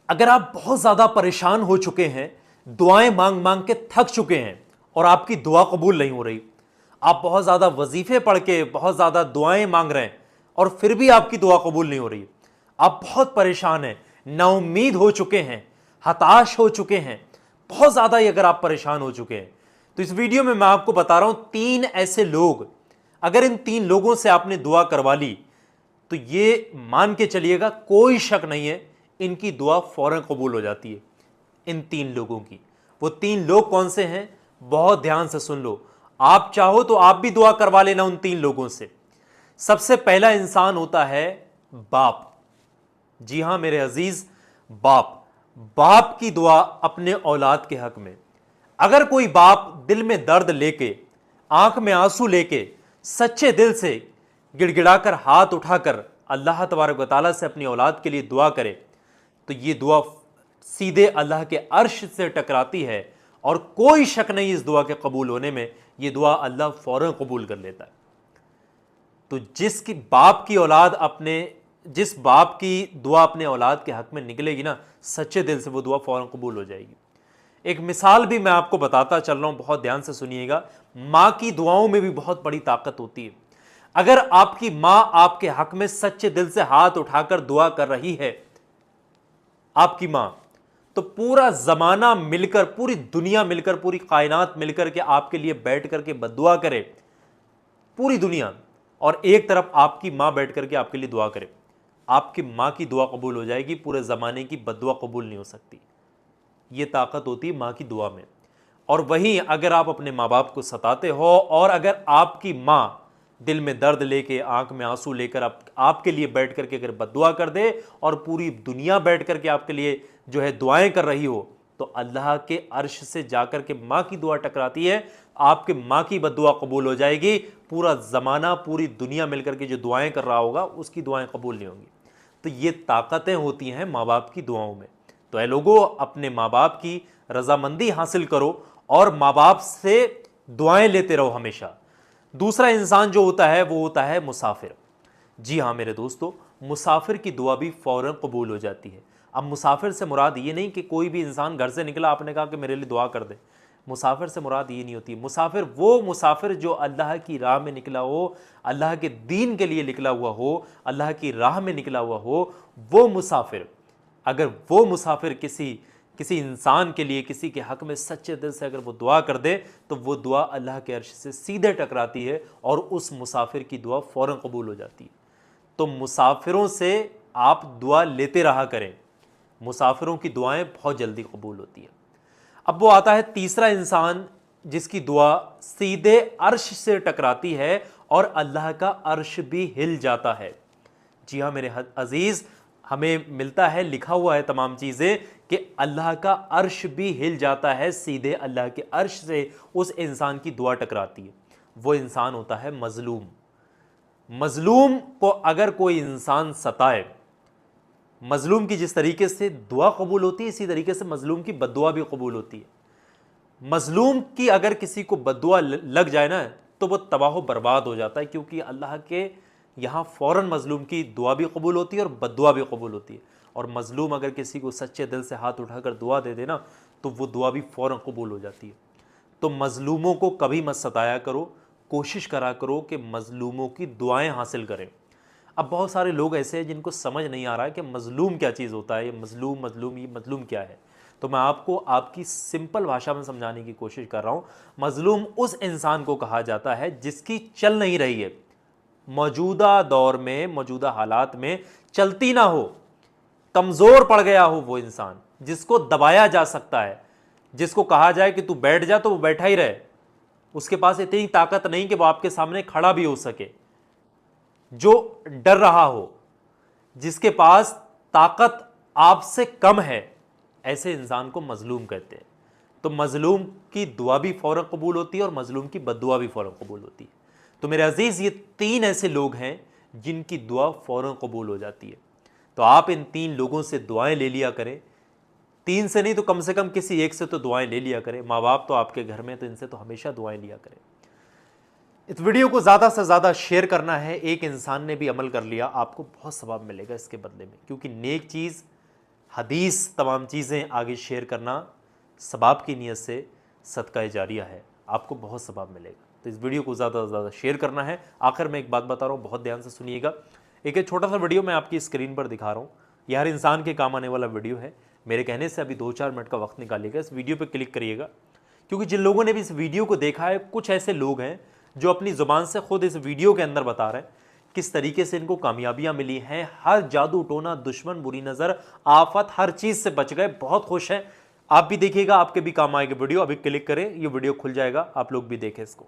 अगर आप बहुत ज़्यादा परेशान हो चुके हैं, दुआएं मांग मांग के थक चुके हैं और आपकी दुआ कबूल नहीं हो रही, आप बहुत ज़्यादा वजीफे पढ़ के बहुत ज़्यादा दुआएं मांग रहे हैं और फिर भी आपकी दुआ कबूल नहीं हो रही, आप बहुत परेशान हैं, नाउम्मीद हो चुके हैं, हताश हो चुके हैं, बहुत ज़्यादा ही अगर आप परेशान हो चुके हैं, तो इस वीडियो में मैं आपको बता रहा हूं 3 ऐसे लोग, अगर इन 3 लोगों से आपने दुआ करवा ली तो ये मान के चलिएगा, कोई शक नहीं है, इनकी दुआ फौरन कबूल हो जाती है। इन 3 लोगों की, वो 3 लोग कौन से हैं, बहुत ध्यान से सुन लो। आप चाहो तो आप भी दुआ करवा लेना उन 3 लोगों से। सबसे पहला इंसान होता है बाप। जी हां मेरे अजीज, बाप। बाप की दुआ अपने औलाद के हक में। अगर कोई बाप दिल में दर्द लेके, आंख में आंसू लेके, सच्चे दिल से गिड़गिड़ाकर हाथ उठाकर अल्लाह तबारक व तआला से अपनी औलाद के लिए दुआ करे, तो ये दुआ सीधे अल्लाह के अर्श से टकराती है और कोई शक नहीं इस दुआ के कबूल होने में। ये दुआ अल्लाह फौरन कबूल कर लेता है। तो जिस बाप की दुआ अपने औलाद के हक में निकलेगी ना, सच्चे दिल से वो दुआ फौरन कबूल हो जाएगी। एक मिसाल भी मैं आपको बताता चल रहा हूं, बहुत ध्यान से सुनिएगा। मां की दुआओं में भी बहुत बड़ी ताकत होती है। अगर आपकी मां आपके हक में सच्चे दिल से हाथ उठाकर दुआ कर रही है, आपकी मां, तो पूरा जमाना मिलकर, पूरी दुनिया मिलकर, पूरी कायनात मिलकर के आपके लिए बैठ करके बद्दुआ करे, पूरी दुनिया, और एक तरफ आपकी मां बैठ करके आपके लिए दुआ करे, आपकी मां की दुआ कबूल हो जाएगी, पूरे जमाने की बद्दुआ कबूल नहीं हो सकती। ये ताकत होती है मां की दुआ में। और वहीं अगर आप अपने माँ बाप को सताते हो और अगर आपकी मां दिल में दर्द लेके, आंख में आंसू लेकर आपके लिए बैठ करके अगर बद्दुआ कर दे और पूरी दुनिया बैठ करके आपके लिए जो है दुआएं कर रही हो, तो अल्लाह के अर्श से जाकर के मां की दुआ टकराती है, आपके मां की बद्दुआ कबूल हो जाएगी। पूरा जमाना, पूरी दुनिया मिलकर के जो दुआएं कर रहा होगा उसकी दुआएं कबूल नहीं होंगी। तो ये ताकतें होती हैं माँ बाप की दुआओं में। तो ऐ लोगों, अपने माँ बाप की रजामंदी हासिल करो और माँ बाप से दुआएं लेते रहो हमेशा। दूसरा इंसान जो होता है वो होता है मुसाफिर। जी हाँ मेरे दोस्तों, मुसाफिर की दुआ भी फौरन कबूल हो जाती है। अब मुसाफिर से मुराद ये नहीं कि कोई भी इंसान घर से निकला, आपने कहा कि मेरे लिए दुआ कर दे। मुसाफिर से मुराद ये नहीं होती। मुसाफिर वो मुसाफिर जो अल्लाह की राह में निकला हो, अल्लाह के दीन के लिए निकला हुआ हो, अल्लाह की राह में निकला हुआ हो, वो मुसाफिर, अगर वो मुसाफिर किसी इंसान के लिए, किसी के हक में सच्चे दिल से अगर वो दुआ कर दे, तो वो दुआ अल्लाह के अर्श से सीधे टकराती है और उस मुसाफिर की दुआ फौरन कबूल हो जाती है। तो मुसाफिरों से आप दुआ लेते रहा करें, मुसाफिरों की दुआएं बहुत जल्दी कबूल होती है। अब वो आता है तीसरा इंसान जिसकी दुआ सीधे अर्श से टकराती है और अल्लाह का अर्श भी हिल जाता है। जी हाँ मेरे अजीज, हमें मिलता है, लिखा हुआ है तमाम चीज़ें कि अल्लाह का अर्श भी हिल जाता है, सीधे अल्लाह के अर्श से उस इंसान की दुआ टकराती है। वो इंसान होता है मजलूम। मजलूम को अगर कोई इंसान सताए, मजलूम की जिस तरीके से दुआ कबूल होती है, इसी तरीके से मजलूम की बद्दुआ भी कबूल होती है। मजलूम की अगर किसी को बद्दुआ लग जाए ना, तो वो तबाह बर्बाद हो जाता है, क्योंकि अल्लाह के यहाँ फ़ौरन मजलूम की दुआ भी कबूल होती है और बद्दुआ भी कबूल होती है। और मजलूम अगर किसी को सच्चे दिल से हाथ उठाकर दुआ दे देना, तो वो दुआ भी फ़ौरन कबूल हो जाती है। तो मजलूमों को कभी मत सताया करो, कोशिश करा करो कि मजलूमों की दुआएं हासिल करें। अब बहुत सारे लोग ऐसे हैं जिनको समझ नहीं आ रहा है कि मजलूम क्या चीज़ होता है, ये मजलूम क्या है। तो मैं आपको आपकी सिंपल भाषा में समझाने की कोशिश कर रहा हूँ। मजलूम उस इंसान को कहा जाता है जिसकी चल नहीं रही है, मौजूदा दौर में, मौजूदा हालात में चलती ना हो, कमज़ोर पड़ गया हो, वो इंसान जिसको दबाया जा सकता है, जिसको कहा जाए कि तू बैठ जा तो वो बैठा ही रहे, उसके पास इतनी ताकत नहीं कि वो आपके सामने खड़ा भी हो सके, जो डर रहा हो, जिसके पास ताकत आपसे कम है, ऐसे इंसान को मजलूम कहते हैं। तो मजलूम की दुआ भी फौरन कबूल होती है और मजलूम की बद्दुआ भी फौरन कबूल होती है। तो मेरे अजीज, ये 3 ऐसे लोग हैं जिनकी दुआ फौरन कबूल हो जाती है। तो आप इन 3 लोगों से दुआएं ले लिया करें। 3 से नहीं तो कम से कम किसी एक से तो दुआएं ले लिया करें। माँ बाप तो आपके घर में, तो इनसे तो हमेशा दुआएं लिया करें। इस वीडियो को ज़्यादा से ज़्यादा शेयर करना है। एक इंसान ने भी अमल कर लिया, आपको बहुत सवाब मिलेगा इसके बदले में, क्योंकि नेक चीज़ हदीस, तमाम चीज़ें आगे शेयर करना सबाब की नीयत से सदका जारिया है, आपको बहुत सबाब मिलेगा। तो इस वीडियो को ज़्यादा से ज़्यादा शेयर करना है। आखिर में एक बात बता रहा हूँ, बहुत ध्यान से सुनिएगा। एक छोटा सा वीडियो मैं आपकी स्क्रीन पर दिखा रहा हूँ, यह हर इंसान के काम आने वाला वीडियो है। मेरे कहने से अभी 2-4 मिनट का वक्त निकालिएगा, इस वीडियो पर क्लिक करिएगा, क्योंकि जिन लोगों ने भी इस वीडियो को देखा है, कुछ ऐसे लोग हैं जो अपनी ज़ुबान से खुद इस वीडियो के अंदर बता रहे हैं किस तरीके से इनको कामयाबियां मिली हैं। हर जादू टोना, दुश्मन, बुरी नज़र, आफत, हर चीज़ से बच गए, बहुत खुश हैं। आप भी देखिएगा, आपके भी काम आएगा वीडियो। अभी क्लिक करें, ये वीडियो खुल जाएगा, आप लोग भी देखें इसको।